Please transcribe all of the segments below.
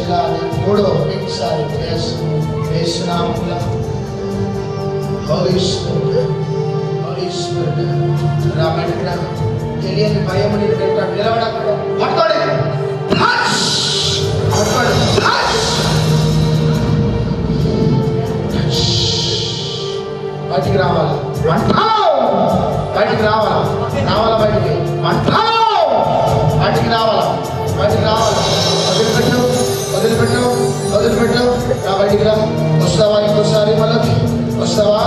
మంచిగా మూడోసారి వేస్తున్నాములా రాబట్టిన తెలియని భయం నిలబడకుండా పట్టుకోండి బయటికి రావాలి బయటికి రావాలా బయటికి బయటికి రావాలా వదిలిపెట్టు రా బయటికి రా. వస్తావా ఇంకోసారి మనకి వస్తావా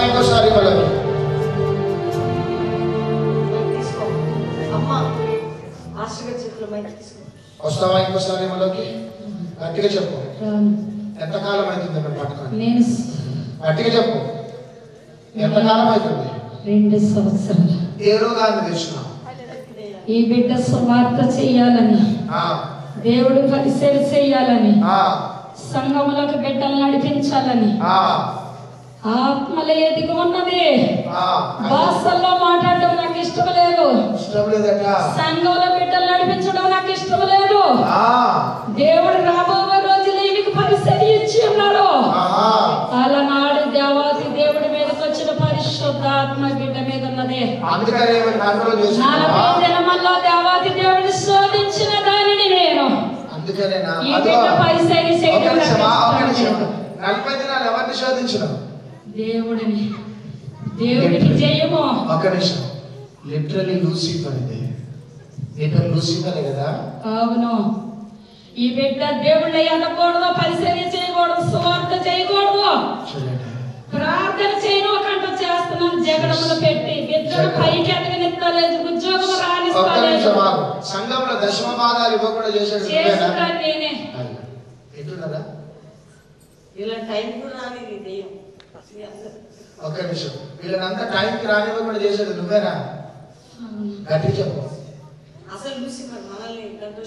ఇంకోసారి మనకి వస్తావా ఇంకోసారి మనకి గట్టిగా చెప్పు. ఎంతకాలం అవుతుంది మేము పట్టుకొని? గట్టిగా చెప్పు. ఎంతకాలం అవుతుంది? 2 సంవత్సరాలు. ఏ రోగాన్ని తెచ్చినావు? ఈ బిడ్డ సువార్త చెయ్యాలని, దేవుడు పరిచయం చెయ్యాలని, సంఘములకు బిడ్డలు నడిపించాలని ఆత్మలో ఎదిగి ఉన్నది. భాషల్లో మాట్లాడడం నాకు ఇష్టం లేదు. సంఘంలో బిడ్డలు నడిపించడం నాకు ఇష్టం లేదు. దేవుడు రాబోయే రోజులు మీకు పరిచయం ఇచ్చి ఉన్నాడు. అలనాడు దేవాది దేవుడి మీదకి వచ్చిన పరిశుద్ధాత్మ బిడ్డ మీద ఉన్నది. 40 దినమల్లో దేవాది దేవుడిని శోధించిన దానిని నేను. ఈ బిడ్డ పరిచయం చేయడం 40 దినాలు ఎవరిని శోధించడం? దేవుడికి జయము. ఒక నిమిషం. లిటరల్లీ లూసిఫర్ ఇది. లూసిఫరే కదా? అవును. ఈ బిడ్డ దేవుళ్ళని అనకూడదు, పరిచర్య చేయకూడదు, సువార్త చేయకూడదు, ప్రార్థన చేయను కంట చేస్తున్నాను. జగడములు పెట్టి బిడ్డను పైకి ఎదగనిస్తలేదు, ఉద్యోగం రాణిస్తలేదు. సంఘంలో దశమ భాగాలు ఇవ్వకుండా చేశాడు నేనే. ఎట్లున్నారా? ఇలా టైం కూడా రానిది దెయ్యం. ఒక్క నిమిషం. వీళ్ళనంతా టైంకి రానివ్వకుండా చేశాడు నువ్వేనా? గట్టి చెప్పు. అసలు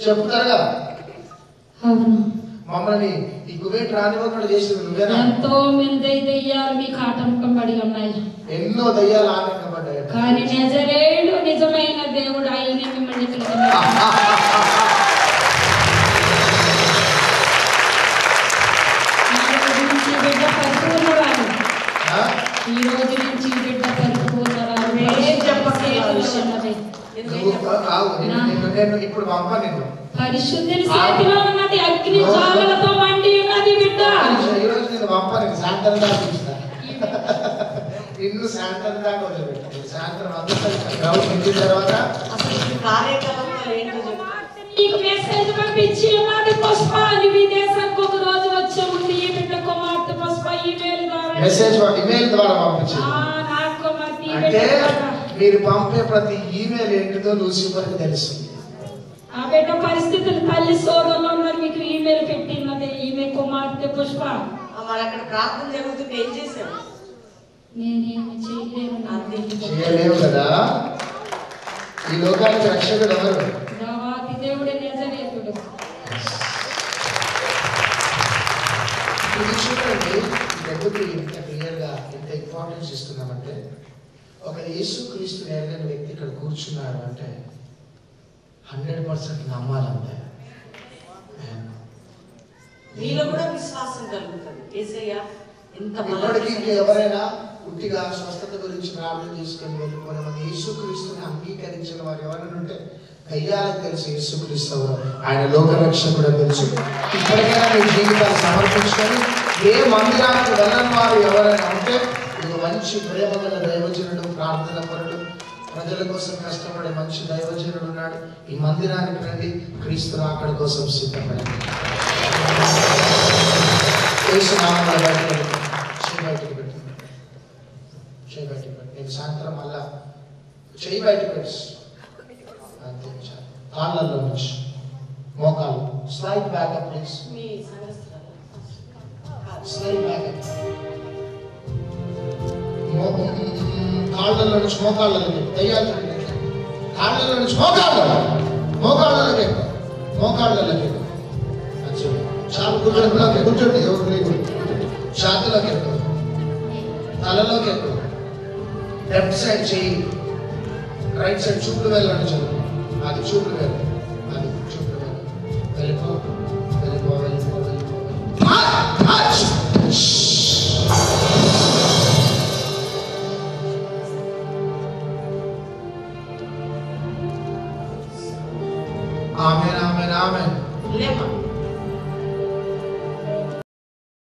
చెప్తారుగా అవును. మమ్మల్ని ఈ కువైట్ రానివ్వకుండా చేసేది నువ్వేనా? ఎంతో మంది దెయ్యాలు మీకు ఆటంకం పడి ఉన్నాయి. ఎన్నో దయ్యాలు ఆటంకపడ్డాయి. కానీ నజరేయుడు నిజమైన దేవుడు, ఆయనే మిమ్మల్ని బిడ్డ పరిపూర్ణరాలు. ఈ రోజు నుంచి బిడ్డ పరిపూర్ణరాలు. ఇప్పుడు పంప నిన్ను పరిశుద్ధిని చేతిలో ఉన్నది, అగ్ని జ్వాలలతో మండి ఉన్నది బిడ్డ. ఈ రోజు నేను పంప నీకు సాయంత్రం దాకా చూస్తా. నిన్ను సాయంత్రం దాకా వదిలిపెట్టాను. సాయంత్రం అంతా గ్రౌండ్ నిండిన తర్వాత నీకు మెసేజ్ పంపించి ఉన్నది పుష్ప. విదేశానికి ఒక రోజు వచ్చే ముందు ఈ బిడ్డ కుమార్తె పుష్ప ఇమెయిల్ ద్వారా పంపించింది. అంటే మీరు పంపే ప్రతి ఈమెయిల్ ఏంటిదో లూసిఫర్కి తెలుసు. ఆ బిడ్డ పరిస్థితులు తల్లి సోదరులు ఉన్నారు, మీకు ఈమెయిల్ పెట్టినది. ఈమె కుమార్తె పుష్ప. మరి అక్కడ ప్రార్థన జరుగుతుంటే ఏం చేశావు? నేనేమి చేయలేవు కదా. ఈ లోకానికి రక్షకుడు ఎవరు? దేవాది దేవుడే, నజరేయుడు. ఇది చూడండి, ఎందుకు ఇంత క్లియర్గా ఇంత ఇంపార్టెన్స్ ఇస్తున్నామంటే, ఒక యేసుక్రీస్తు ఎరగని వ్యక్తి ఇక్కడ కూర్చున్నాడు అంటే 100% నమ్మాలంటే మీలో కూడా విశ్వాసం కలుగుతుంది. యేసయ్య ఎంత ఇప్పటికీ ఎవరైనా ఉట్టిగా స్వస్థత గురించి ప్రార్థన చేసుకొని వెళ్ళిపోయిన మన యేసుక్రీస్తుని అంగీకరించిన వారు ఎవరైనా ఉంటే దయ్యాలకు తెలుసు యేసుక్రీస్తు ఆయన లోకరక్షకుడు తెలుసు. ఇప్పటికైనా మీ జీవితాన్ని సమర్పించుకొని ఏ మందిరానికి వెళ్ళని వారు ఎవరైనా ఉంటే ఇది మంచి ప్రేమ గల దైవజనుడు, ప్రార్థన పరుడు, ప్రజల కోసం కష్టపడే మంచి దైవజనుడు ఉన్నాడు. ఈ మందిరానికి రండి, క్రీస్తు రాకడ కోసం సిద్ధపడండి. బయటకు పెట్టు. నేను సాయంత్రం మళ్ళా చేయి బయటకు పెట్టు. కాళ్ళల్లో నుంచి మోకాలు slide back up please. Slide back up. కాళ్ళల్లో నుంచి మోకాళ్ళకి దయ్యాలు కాళ్ళల్లో నుంచి మోకాళ్ళకి చాలా కూర్చోండి. ఎవరు ఛాతీలోకి ఎక్కువ, తలలోకి ఎక్కువ, లెఫ్ట్ సైడ్ చెయ్యి, రైట్ సైడ్ చూపులు వెళ్ళండి. చదువు అది చూపులు వెళ్ళి, అది చూపులు వెళ్ళి. ఆమేన్ ఆమేన్ ఆమేన్. లేమ్మా.